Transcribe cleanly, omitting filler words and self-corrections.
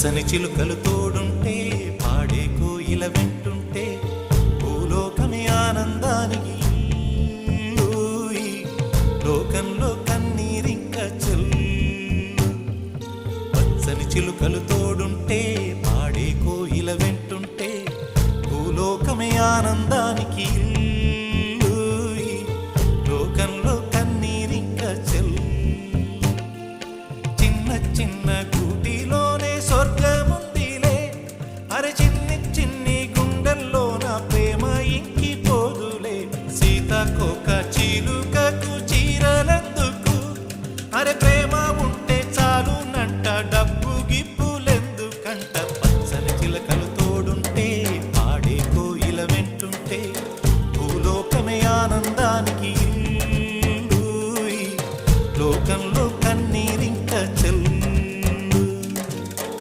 పచ్చని చిలుకలు తోడుంటే పాడే కోయిల వెంటుంటే భూలోకమే ఆనందానికి ఊయి, లోకంలో కన్నీరింక చెల్లు. పచ్చని చిలుకలు తోడుంటే